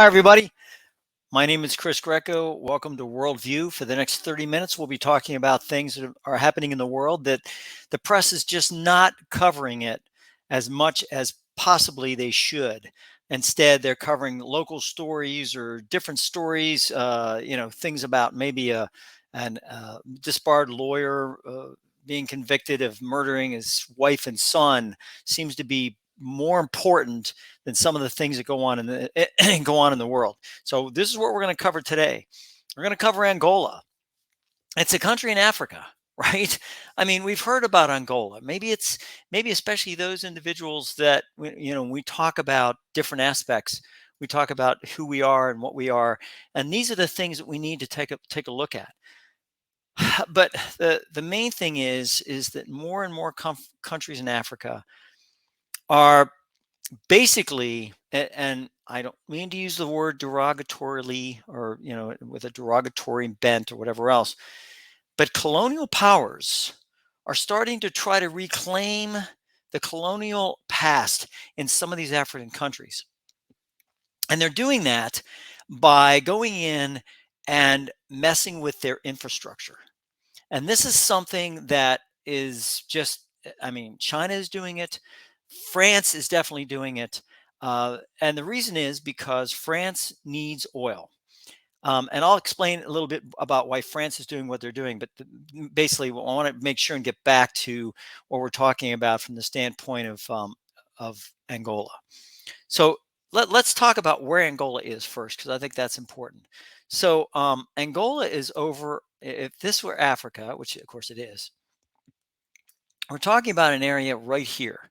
Hi, everybody. My name is Chris Greco. Welcome to Worldview. For the next 30 minutes, we'll be talking about things that are happening in the world that the press is just not covering it as much as possibly they should. Instead, they're covering local stories or different stories, things about maybe an disbarred lawyer being convicted of murdering his wife and son seems to be more important than some of the things that go on in the go on in the world. So this is what we're going to cover today. We're going to cover Angola. It's a country in Africa, right? I mean, we've heard about Angola. Maybe especially those individuals that we talk about different aspects. We talk about who we are and what we are, and these are the things that we need to take a look at. But the main thing is that more and more countries in Africa are basically, and I don't mean to use the word derogatorily or with a derogatory bent or whatever else, but colonial powers are starting to try to reclaim the colonial past in some of these African countries, and they're doing that by going in and messing with their infrastructure. And this is something that is just, I mean, China is doing it. France is definitely doing it. And the reason is because France needs oil. And I'll explain a little bit about why France is doing what they're doing. But basically, I want to make sure and get back to what we're talking about from the standpoint of Angola. So let's talk about where Angola is first, because I think that's important. So Angola is over, if this were Africa, which of course it is, we're talking about an area right here.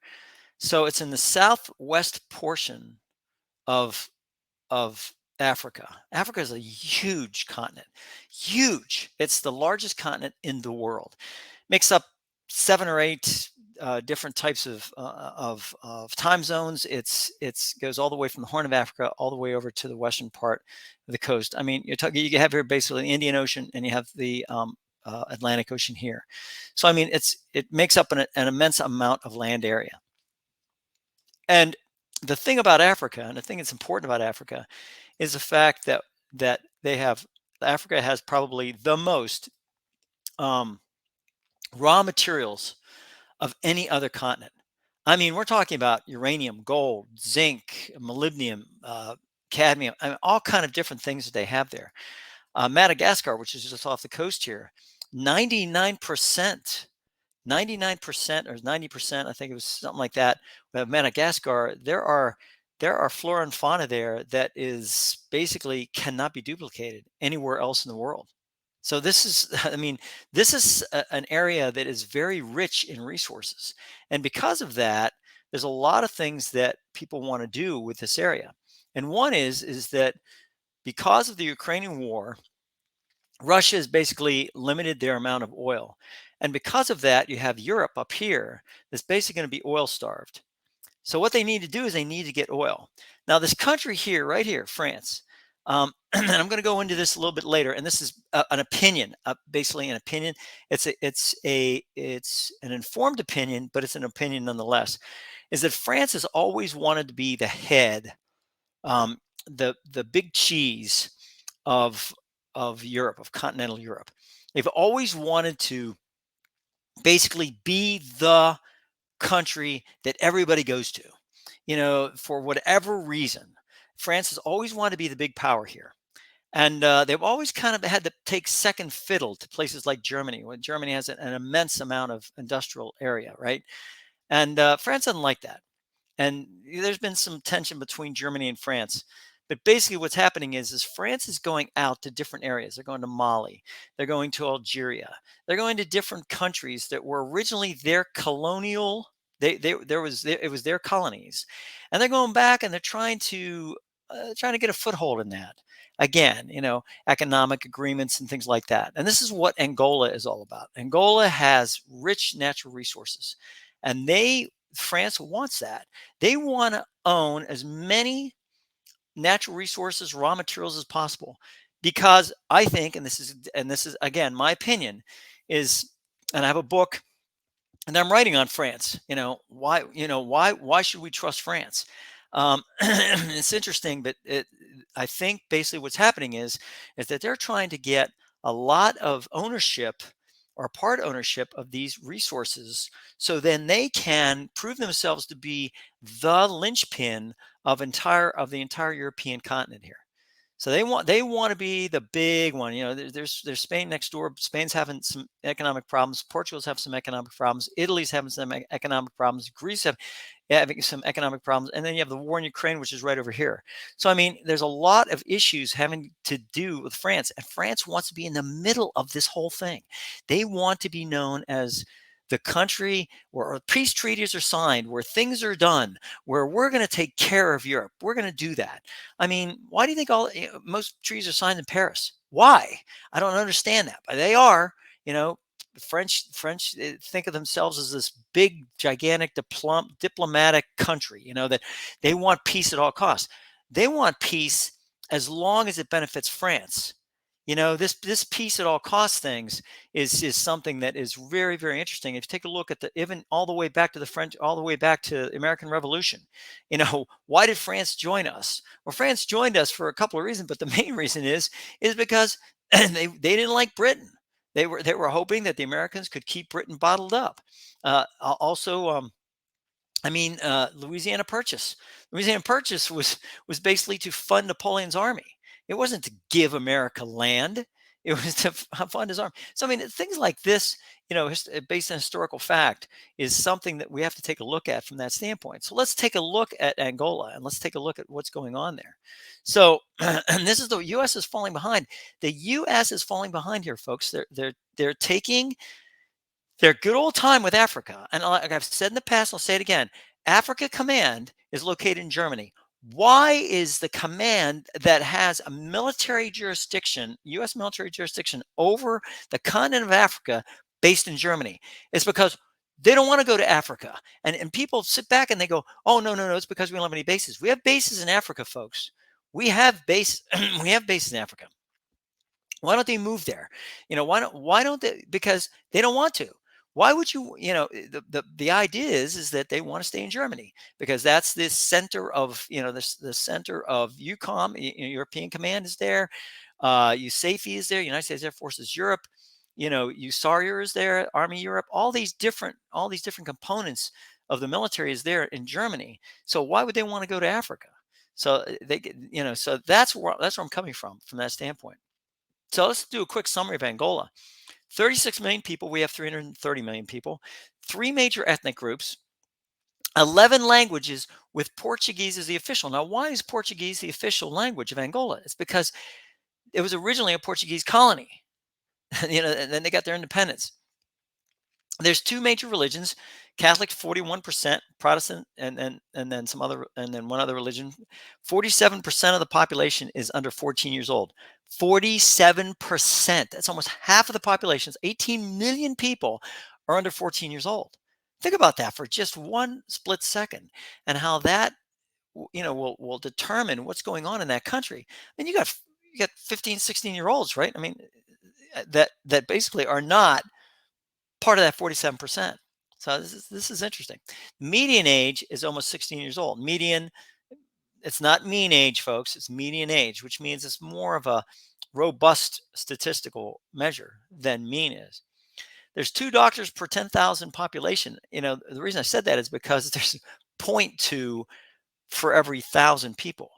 So it's in the southwest portion of of Africa. Africa is a huge continent, huge. It's the largest continent in the world. Makes up 7 or 8 different types of time zones. It's goes all the way from the Horn of Africa all the way over to the western part of the coast. I mean, you have here basically the Indian Ocean, and you have the Atlantic Ocean here. So I mean, it makes up an immense amount of land area. And the thing about Africa, and the thing that's important about Africa, is the fact that Africa has probably the most um, raw materials of any other continent. I mean, we're talking about uranium, gold, zinc, molybdenum, cadmium, I mean, all kind of different things that they have there. Madagascar, which is just off the coast here, 99%, 99% or 90%, I think it was something like that. Of Madagascar, there are flora and fauna there that is basically cannot be duplicated anywhere else in the world. So this is, I mean, this is an area that is very rich in resources, and because of that, there's a lot of things that people want to do with this area. And one is that because of the Ukrainian war, Russia has basically limited their amount of oil. And because of that, you have Europe up here that's basically going to be oil starved. So what they need to do is they need to get oil. Now, this country here, right here, France, and I'm going to go into this a little bit later. And this is an opinion, basically an opinion. It's an informed opinion, but it's an opinion nonetheless. Is that France has always wanted to be the head, um, the big cheese of Europe, of continental Europe. They've always wanted to basically be the country that everybody goes to. For whatever reason, France has always wanted to be the big power here. And they've always kind of had to take second fiddle to places like Germany, when Germany has an immense amount of industrial area, right? And France doesn't like that. And there's been some tension between Germany and France. But basically, what's happening is France is going out to different areas. They're going to Mali. They're going to Algeria. They're going to different countries that were originally their colonial. It was their colonies, and they're going back and they're trying to get a foothold in that again. Economic agreements and things like that. And this is what Angola is all about. Angola has rich natural resources, and France wants that. They want to own as many natural resources, raw materials as possible, because I think, and this is again my opinion, is, and I have a book, and I'm writing on France. Why should we trust France? It's interesting, but I think basically what's happening is that they're trying to get a lot of ownership or part ownership of these resources, so then they can prove themselves to be the linchpin of the entire European continent here. So they want to be the big one. There's Spain next door. Spain's having some economic problems. Portugal's having some economic problems. Italy's having some economic problems. Greece having some economic problems, and then you have the war in Ukraine, which is right over here. So I mean, there's a lot of issues having to do with France, and France wants to be in the middle of this whole thing. They want to be known as the country where peace treaties are signed, where things are done, where we're going to take care of Europe. We're going to do that. I mean, why do you think most treaties are signed in Paris? Why? I don't understand that, but they are. You know, French think of themselves as this big, gigantic diplomatic country. That they want peace at all costs. They want peace as long as it benefits France. This peace at all costs things is something that is very, very interesting. If you take a look at the even all the way back to the French, all the way back to the American Revolution, why did France join us? Well, France joined us for a couple of reasons, but the main reason is because they didn't like Britain. They were hoping that the Americans could keep Britain bottled up. Also, Louisiana Purchase. Louisiana Purchase was basically to fund Napoleon's army. It wasn't to give America land. It was to fund his army. So I mean, things like this, based on historical fact, is something that we have to take a look at from that standpoint. So let's take a look at Angola and let's take a look at what's going on there. So, and this is the U.S. is falling behind. The U.S. is falling behind here, folks. They're taking their good old time with Africa. And like I've said in the past, I'll say it again. Africa Command is located in Germany. Why is the command that has a military jurisdiction, U.S. military jurisdiction over the continent of Africa based in Germany? It's because they don't want to go to Africa. And people sit back and they go, oh, no, no, no, it's because we don't have any bases. We have bases in Africa, folks. We have we have bases in Africa. Why don't they move there? Why don't they? Because they don't want to. Why would you? The idea is that they want to stay in Germany because that's the center of the center of EUCOM. European Command is there. USAFE is there. United States Air Forces Europe. USAREUR is there. Army Europe. All these different components of the military is there in Germany. So why would they want to go to Africa? So so that's where I'm coming from that standpoint. So let's do a quick summary of Angola. 36 million people. We have 330 million people. Three major ethnic groups. 11 languages with Portuguese as the official. Now, why is Portuguese the official language of Angola? It's because it was originally a Portuguese colony. And then they got their independence. There's two major religions: Catholic 41%, Protestant, and then one other religion. 47% of the population is under 14 years old. 47%. That's almost half of the population. 18 million people are under 14 years old. Think about that for just one split second, and how that will determine what's going on in that country. I mean, you got 15, 16-year-olds, right? I mean, that basically are not part of that 47%. So this is interesting. Median age is almost 16 years old. Median, it's not mean age, folks. It's median age, which means it's more of a robust statistical measure than mean is. There's 2 doctors per 10,000 population. The reason I said that is because there's 0.2 for every 1,000 people.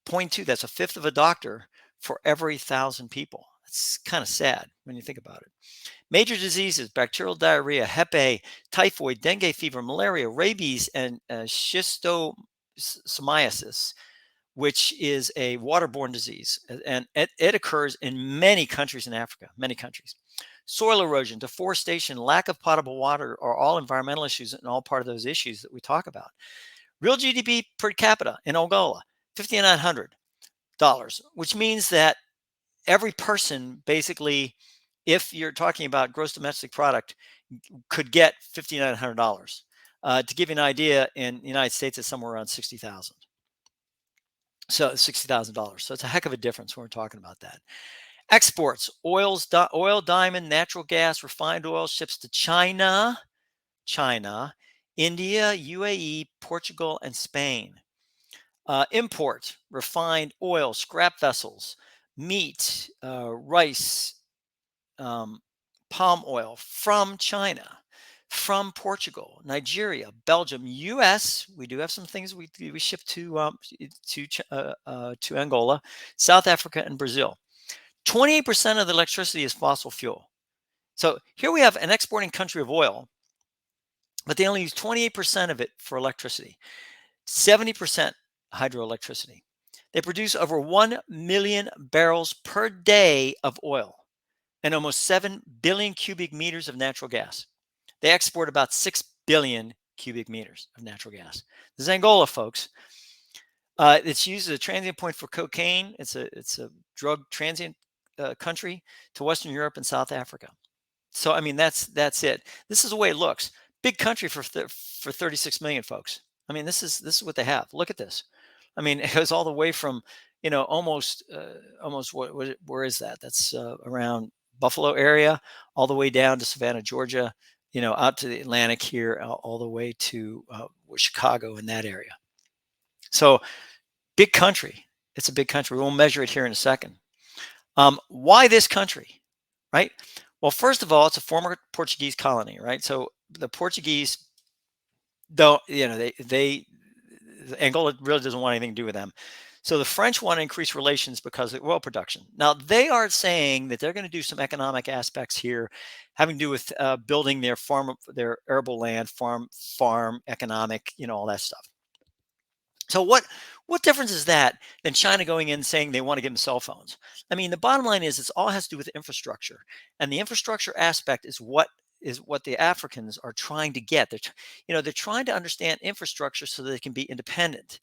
0.2, that's a fifth of a doctor for every 1,000 people. It's kind of sad when you think about it. Major diseases: bacterial diarrhea, Hep A, typhoid, dengue fever, malaria, rabies, and schistosomiasis, which is a waterborne disease. And it occurs in many countries in Africa, many countries. Soil erosion, deforestation, lack of potable water are all environmental issues and all part of those issues that we talk about. Real GDP per capita in Angola, $5,900, which means that every person basically, if you're talking about gross domestic product, could get $5,900. To give you an idea, in the United States, it's somewhere around 60,000. So $60,000. So it's a heck of a difference when we're talking about that. Exports: oil, diamond, natural gas, refined oil ships to China, India, UAE, Portugal, and Spain. Import refined oil, scrap vessels, meat, rice, um, palm oil from China, from Portugal, Nigeria, Belgium, U.S. We do have some things we ship to Angola, South Africa, and Brazil. 28% of the electricity is fossil fuel. So here we have an exporting country of oil, but they only use 28% of it for electricity, 70% hydroelectricity. They produce over 1 million barrels per day of oil and almost 7 billion cubic meters of natural gas. They export about 6 billion cubic meters of natural gas. This is Angola, folks. It's used as a transient point for cocaine. It's a drug transient country to Western Europe and South Africa. So I mean that's it. This is the way it looks. Big country for 36 million folks. I mean this is what they have. Look at this. I mean it goes all the way from almost where is that? That's around Buffalo area, all the way down to Savannah, Georgia. Out to the Atlantic here, all the way to Chicago in that area. So big country. It's a big country. We'll measure it here in a second. Why this country, right? Well, first of all, it's a former Portuguese colony, right? So the Portuguese don't, they Angola really doesn't want anything to do with them. So the French want to increase relations because of oil production. Now they are saying that they're going to do some economic aspects here, having to do with building their arable land, farm economic, all that stuff. So what difference is that than China going in saying they want to give them cell phones? I mean, the bottom line is it's all has to do with infrastructure, and the infrastructure aspect is what the Africans are trying to get. They're trying to understand infrastructure so that they can be independent.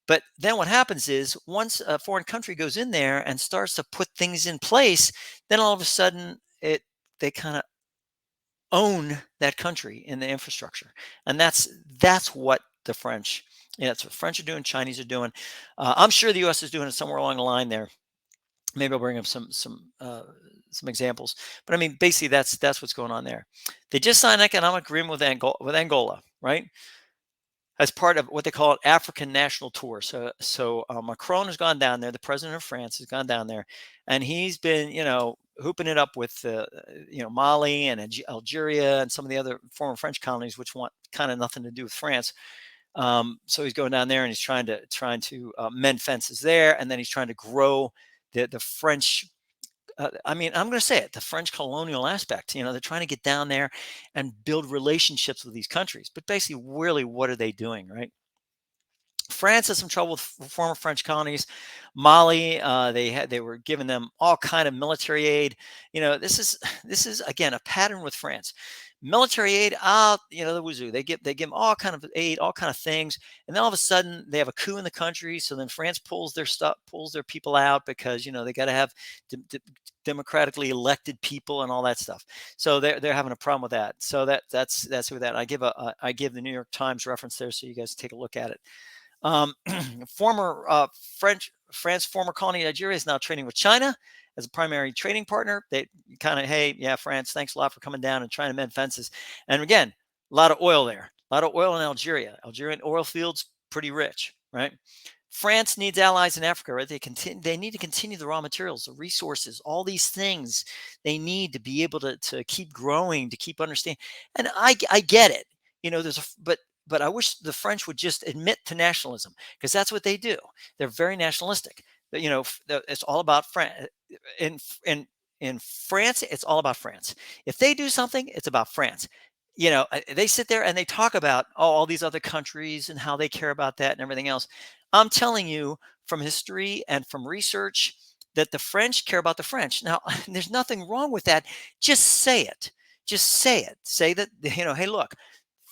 But then what happens is once a foreign country goes in there and starts to put things in place, then all of a sudden they kind of own that country in the infrastructure, and that's what the French. Yeah, that's what French are doing. Chinese are doing. I'm sure the U.S. is doing it somewhere along the line there. Maybe I'll bring up some examples. But I mean, basically, that's what's going on there. They just signed an economic agreement with Angola, right? As part of what they call an African national tour. So Macron has gone down there. The president of France has gone down there, and he's been, hooping it up with, Mali and Algeria and some of the other former French colonies, which want kind of nothing to do with France. So he's going down there and he's trying to mend fences there, and then he's trying to grow the French. I mean, I'm going to say it, the French colonial aspect. They're trying to get down there and build relationships with these countries. But basically, really, what are they doing, right? France has some trouble with former French colonies. Mali, they were giving them all kind of military aid. This is again a pattern with France. Military aid out, the wazoo. They give them all kind of aid, all kind of things, and then all of a sudden they have a coup in the country. So then France pulls their people out because they got to have democratically elected people and all that stuff. So they're having a problem with that. So that's with that. I give the New York Times reference there, so you guys take a look at it. Um, former France former colony Nigeria is now trading with China as a primary trading partner. They kind of, hey, yeah, France, thanks a lot for coming down and trying to mend fences. And again, a lot of oil there, a lot of oil in Algeria. Algerian oil fields, pretty rich, right? France needs allies in Africa, right? They need to continue the raw materials, the resources, all these things they need to be able to keep growing, to keep understanding. And I get it. But I wish the French would just admit to nationalism, because that's what they do. They're very nationalistic. It's all about France. In in France, it's all about France. If they do something, it's about France. They sit there and they talk about all these other countries and how they care about that and everything else. I'm telling you from history and from research that the French care about the French. Now, there's nothing wrong with that. Just say it. Just say it. Say that, hey, look,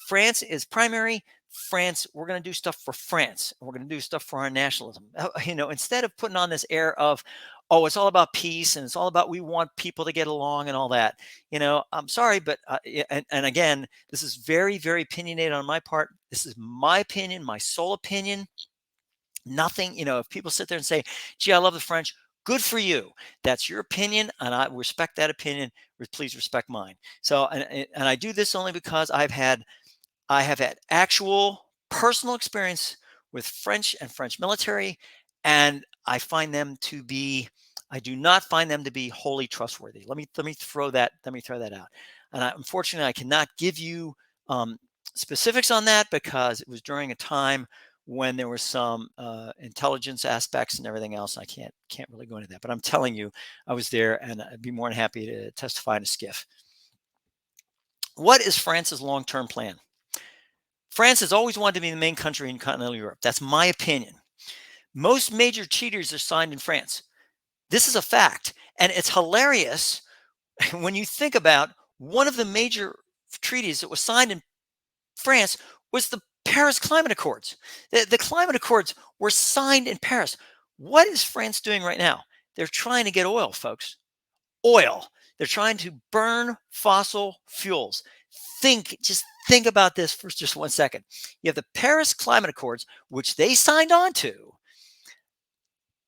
France is primary. France, we're going to do stuff for France. We're going to do stuff for our nationalism. Instead of putting on this air of, oh, it's all about peace and it's all about we want people to get along and all that. I'm sorry, but and again, this is very, very opinionated on my part. This is my opinion, my sole opinion. Nothing, if people sit there and say, gee, I love the French, good for you. That's your opinion, and I respect that opinion. Please respect mine. So, and I do this only because I have had actual personal experience with French and French military, and I do not find them to be wholly trustworthy. Let me throw that out. And unfortunately, I cannot give you um, specifics on that because it was during a time when there were some intelligence aspects and everything else. I can't really go into that, but I'm telling you, I was there, and I'd be more than happy to testify in a skiff. What is France's long-term plan? France has always wanted to be the main country in continental Europe. That's my opinion. Most major treaties are signed in France. This is a fact. And it's hilarious when you think about one of the major treaties that was signed in France was the Paris Climate Accords. The Climate Accords were signed in Paris. What is France doing right now? They're trying to get oil, folks. Oil. They're trying to burn fossil fuels. Just think about this for just 1 second. You have the Paris Climate Accords, which they signed on to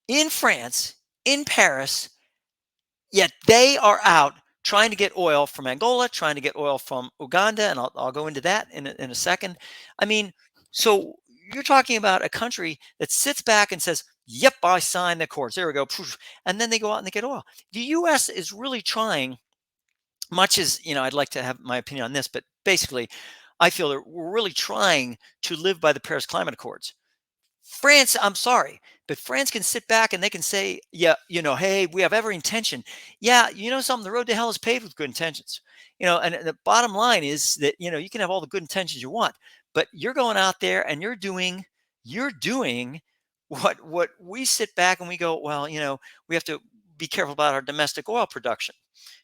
in France, in Paris, yet they are out trying to get oil from Angola, trying to get oil from Uganda, and I'll go into that in a second. I mean, so you're talking about a country that sits back and says, yep, I signed the accords. There we go. And then they go out and they get oil. The U.S. is really trying, much as, I'd like to have my opinion on this, but basically, I feel that we're really trying to live by the Paris Climate Accords. France, I'm sorry, but France can sit back and they can say, yeah, hey, we have every intention. Yeah, something, the road to hell is paved with good intentions. And the bottom line is that, you can have all the good intentions you want, but you're going out there and you're doing what we sit back and we go, well, we have to be careful about our domestic oil production.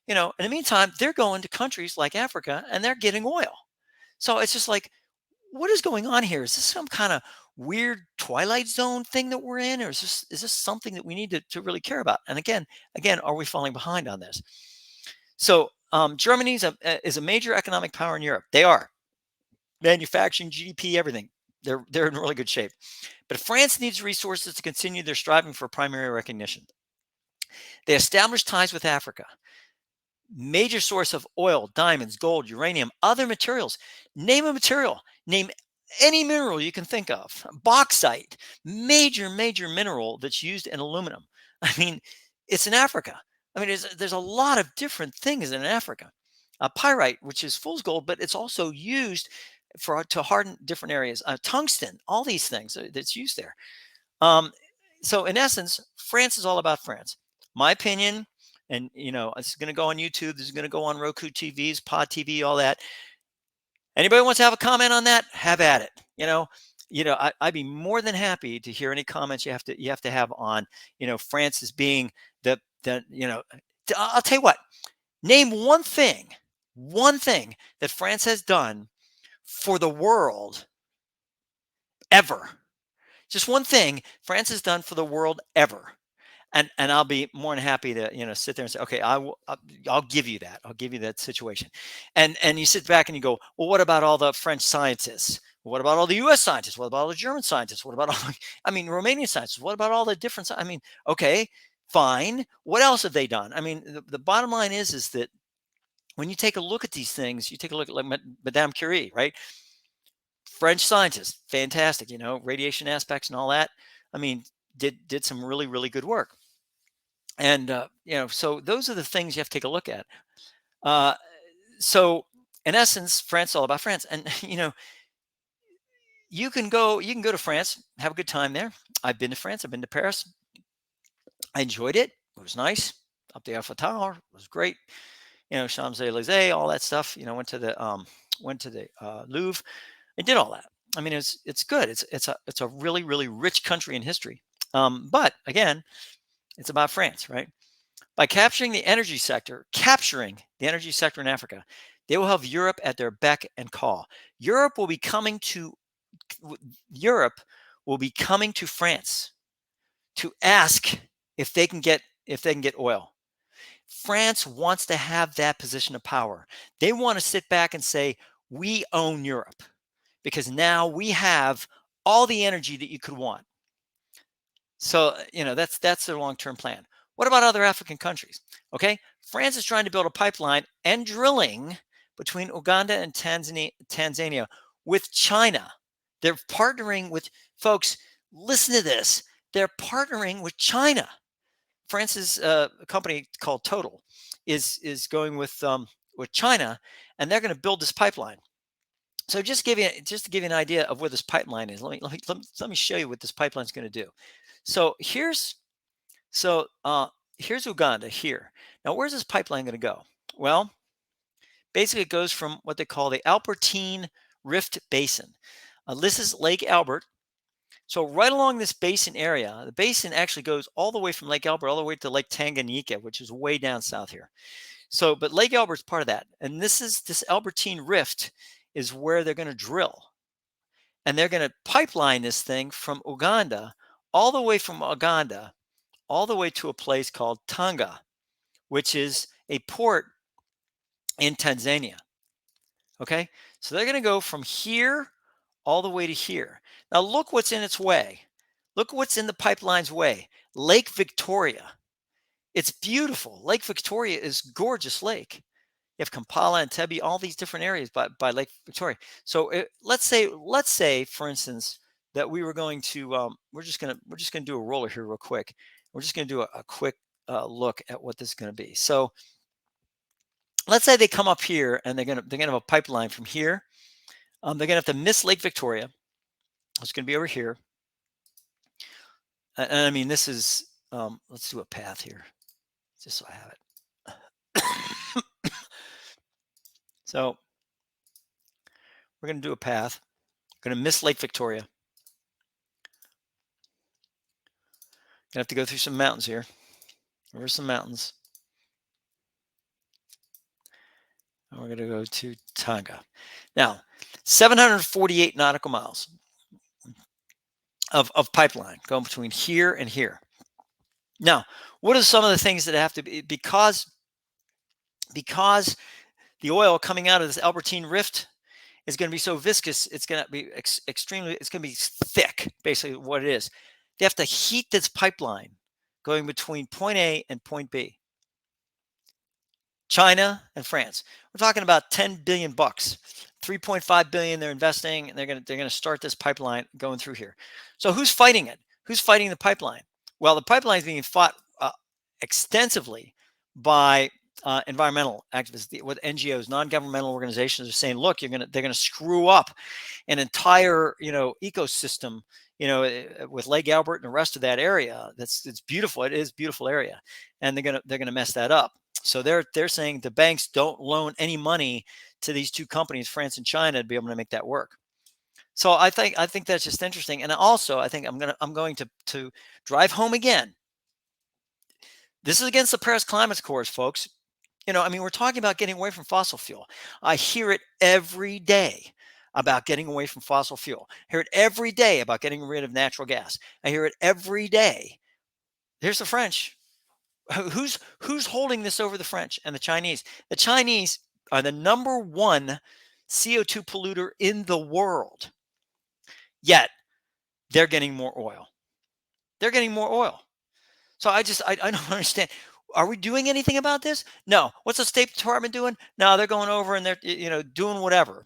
In the meantime, they're going to countries like Africa and they're getting oil. So it's just like, what is going on here? Is this some kind of weird Twilight Zone thing that we're in, or is this something that we need to really care about? And again, are we falling behind on this? So Germany is a major economic power in Europe. They are manufacturing, GDP, everything. They're in really good shape. But France needs resources to continue their striving for primary recognition. They established ties with Africa. Major source of oil, diamonds, gold, uranium, other materials. Name a material. Name any mineral you can think of. Bauxite, major mineral that's used in aluminum. I mean, it's in Africa. I mean, there's a lot of different things in Africa. Pyrite, which is fool's gold, but it's also used to harden different areas. Tungsten, all these things that's used there. So in essence, France is all about France. My opinion, and it's going to go on YouTube. This is going to go on Roku TVs, Pod TV, all that. Anybody wants to have a comment on that? Have at it. I'd be more than happy to hear any comments you have to have on, France as being the. I'll tell you what. Name one thing that France has done for the world ever. Just one thing France has done for the world ever. And I'll be more than happy to sit there and say, okay, I'll give you that. I'll give you that situation. And you sit back and you go, well, what about all the French scientists? What about all the U.S. scientists? What about all the German scientists? What about Romanian scientists? What about all the different? Okay, fine. What else have they done? The bottom line is that when you take a look at these things, you take a look at like Madame Curie, right? French scientist, fantastic. Radiation aspects and all that. Did some really good work. And so those are the things you have to take a look at. So in essence, France is all about France. And you can go to France, have a good time there. I've been to France, I've been to Paris. I enjoyed it. It was nice. Up the Eiffel Tower, it was great. Champs-Élysées, all that stuff. Went to the Louvre. I did all that. It's good. It's a really rich country in history. But again, it's about France, right? By capturing the energy sector in Africa, they will have Europe at their beck and call. Europe will be coming to France to ask if they can get oil. France wants to have that position of power. They want to sit back and say, we own Europe because now we have all the energy that you could want. So, that's their long-term plan. What about other African countries? Okay, France is trying to build a pipeline and drilling between Uganda and Tanzania with China. They're partnering with Folks, listen to this. They're partnering with China. France's company called Total is going with China, and they're going to build this pipeline. So just to give you an idea of where this pipeline is, let me show you what this pipeline is going to do. So so here's Uganda here. Now, where's this pipeline going to go? Well, basically, it goes from what they call the Albertine Rift Basin. This is Lake Albert. So right along this basin area, the basin actually goes all the way from Lake Albert all the way to Lake Tanganyika, which is way down south here. So, but Lake Albert's part of that, and this Albertine Rift is where they're going to drill, and they're going to pipeline this thing from Uganda, all the way to a place called Tanga, which is a port in Tanzania. Okay, so they're going to go from here all the way to here. Now, look what's in its way. Look what's in the pipeline's way. Lake Victoria. It's beautiful. Lake Victoria is gorgeous lake. You have Kampala and Tebi, all these different areas by Lake Victoria. So let's say, for instance, that we were going to we're just gonna do a roller here real quick. We're just gonna do a quick look at what this is gonna be. So let's say they come up here and they're gonna have a pipeline from here. They're gonna have to miss Lake Victoria. It's gonna be over here. And I mean, this is let's do a path here, just so I have it. So we're going to do a path. We're going to miss Lake Victoria. Gonna have to go through some mountains here. Where's some mountains? And we're going to go to Tanga. Now, 748 nautical miles of pipeline going between here and here. Now, what are some of the things that have to be, because the oil coming out of this Albertine Rift is going to be so viscous, it's going to be it's going to be thick, basically what it is. They have to heat this pipeline going between point A and point B. China and France. We're talking about 10 billion bucks. 3.5 billion they're investing, and they're going to start this pipeline going through here. So who's fighting it? Who's fighting the pipeline? Well, the pipeline is being fought extensively by environmental activists, with NGOs, non-governmental organizations are saying, look, they're going to screw up an entire, ecosystem, with Lake Albert and the rest of that area. It's beautiful. It is a beautiful area, and they're going to mess that up. So they're saying the banks don't loan any money to these two companies, France and China, to be able to make that work. So I think that's just interesting. And also, I think I'm going to drive home again. This is against the Paris Climate Accords, folks. We're talking about getting away from fossil fuel. I hear it every day about getting away from fossil fuel. I hear it every day about getting rid of natural gas. I hear it every day. Here's the French. Who's holding this over the French and the Chinese? The Chinese are the number one CO2 polluter in the world. Yet they're getting more oil. They're getting more oil. So I don't understand. Are we doing anything about this? No. What's the State Department doing? No, they're going over and they're doing whatever,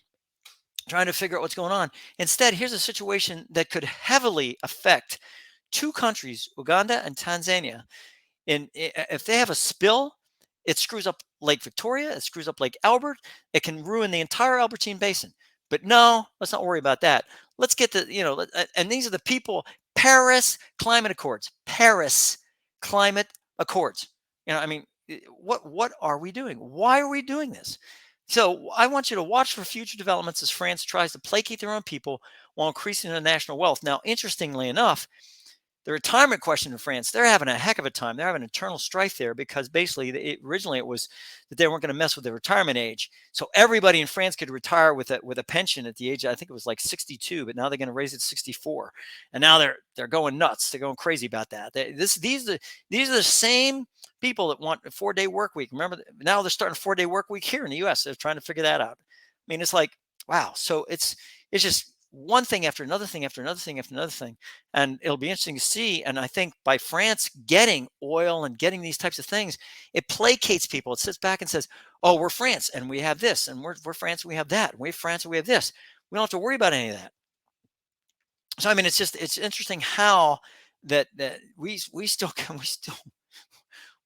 trying to figure out what's going on. Instead, here's a situation that could heavily affect two countries, Uganda and Tanzania. And if they have a spill, it screws up Lake Victoria, it screws up Lake Albert, it can ruin the entire Albertine Basin. But no, let's not worry about that. Let's get and these are the people, Paris Climate Accords, Paris Climate Accords. What are we doing? Why are we doing this? So I want you to watch for future developments as France tries to placate their own people while increasing their national wealth. Now, interestingly enough, the retirement question in France, they're having a heck of a time. They're having internal strife there because basically originally it was that they weren't going to mess with the retirement age. So everybody in France could retire with a pension at the age, I think it was like 62, but now they're going to raise it to 64. And now they're going nuts. They're going crazy about that. These are the same people that want a 4-day work week. Remember, now they're starting a 4-day work week here in the US. They're trying to figure that out. I mean, it's like, wow. So it's just one thing after another thing after another thing after another thing. And it'll be interesting to see. And I think by France getting oil and getting these types of things, it placates people. It sits back and says, oh, we're France and we have this, and we're France and we have that. And we're France and we have this. We don't have to worry about any of that. So I mean, it's interesting how that we still can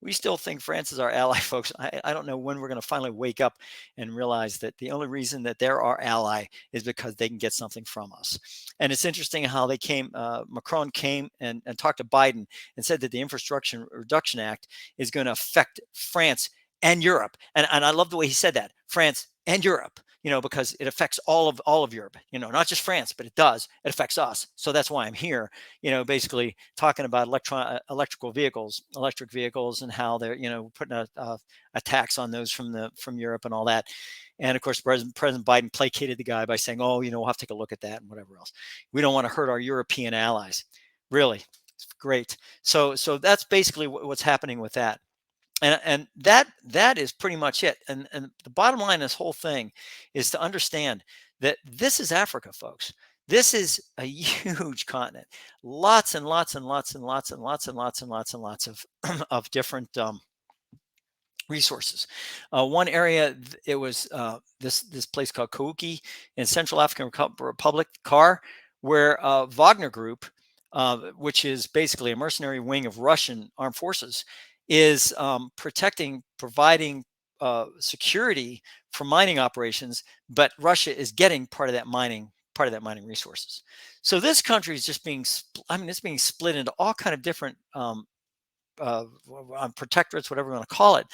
we still think France is our ally, folks. I don't know when we're going to finally wake up and realize that the only reason that they're our ally is because they can get something from us. And it's interesting how Macron came and talked to Biden and said that the Infrastructure Reduction Act is going to affect France and Europe. And I love the way he said that, France and Europe. Because it affects all of Europe. Not just France, but it does. It affects us. So that's why I'm here, basically talking about electric vehicles, and how they're, putting a tax on those from Europe and all that. And of course, President Biden placated the guy by saying, "Oh, we'll have to take a look at that and whatever else. We don't want to hurt our European allies." Really, it's great. So that's basically what's happening with that. And that is pretty much it. And the bottom line of this whole thing is to understand that this is Africa, folks. This is a huge continent. Lots and lots and lots and lots and lots and lots and lots and lots of of different resources. One area, it was this place called Kauki in Central African Republic, CAR, where Wagner Group, which is basically a mercenary wing of Russian armed forces, is providing security for mining operations, but Russia is getting part of that mining resources. So this country is just it's being split into all kind of different uh, protectorates, whatever you want to call it,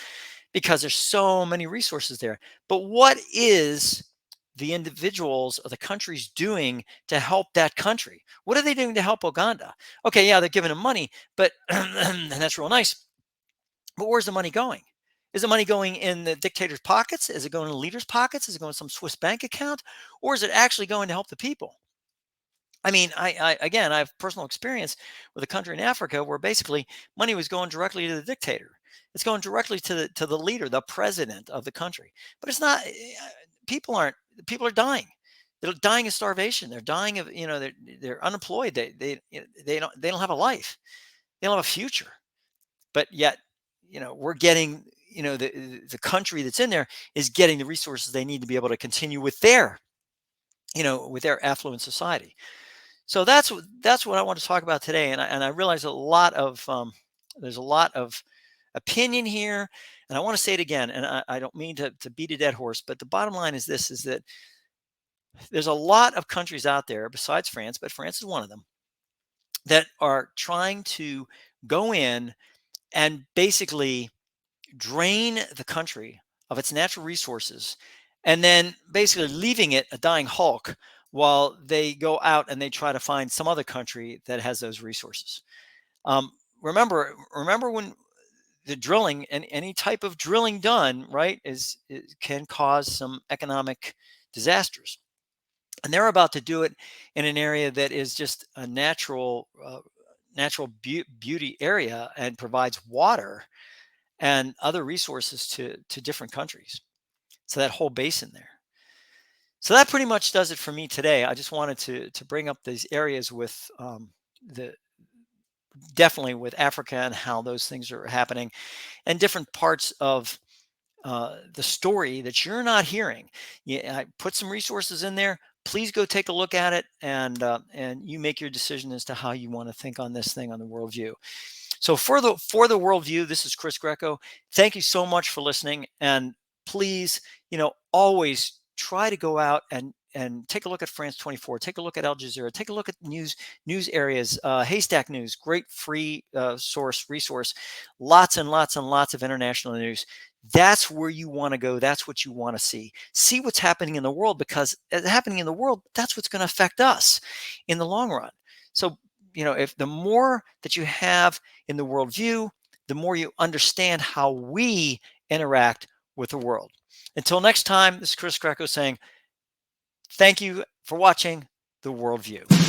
because there's so many resources there. But what is the individuals or the countries doing to help that country? What are they doing to help Uganda? Okay, yeah, they're giving them money, but and that's real nice. But where's the money going? Is the money going in the dictator's pockets? Is it going in the leader's pockets? Is it going in some Swiss bank account? Or is it actually going to help the people? I mean, again, I have personal experience with a country in Africa where basically money was going directly to the dictator. It's going directly to the leader, the president of the country. But it's not. People aren't. People are dying. They're dying of starvation. They're dying of they're unemployed. They don't have a life. They don't have a future. But yet, we're getting the country that's in there is getting the resources they need to be able to continue with their affluent society. So that's what I want to talk about today, and I realize there's a lot of opinion here, and I want to say it again, and I don't mean to beat a dead horse, but the bottom line is this: is that there's a lot of countries out there besides France, but France is one of them, that are trying to go in and basically drain the country of its natural resources, and then basically leaving it a dying hulk while they go out and they try to find some other country that has those resources. Um, remember when the drilling and any type of drilling done right is can cause some economic disasters, and they're about to do it in an area that is just a beauty area and provides water and other resources to different countries. So that whole basin there. So that pretty much does it for me today. I just wanted to bring up these areas with the definitely with Africa and how those things are happening, and different parts of the story that you're not hearing. Yeah, I put some resources in there. Please go take a look at it, and you make your decision as to how you want to think on this thing on the worldview. So for the worldview, this is Chris Greco. Thank you so much for listening, and please, always try to go out and take a look at France 24, take a look at Al Jazeera, take a look at news areas, Haystack News, great free resource, lots and lots and lots of international news. That's where you want to go. That's what you want to see. See what's happening in the world, because happening in the world, that's what's going to affect us in the long run. So, if the more that you have in the worldview, the more you understand how we interact with the world. Until next time, this is Chris Greco saying, thank you for watching The Worldview.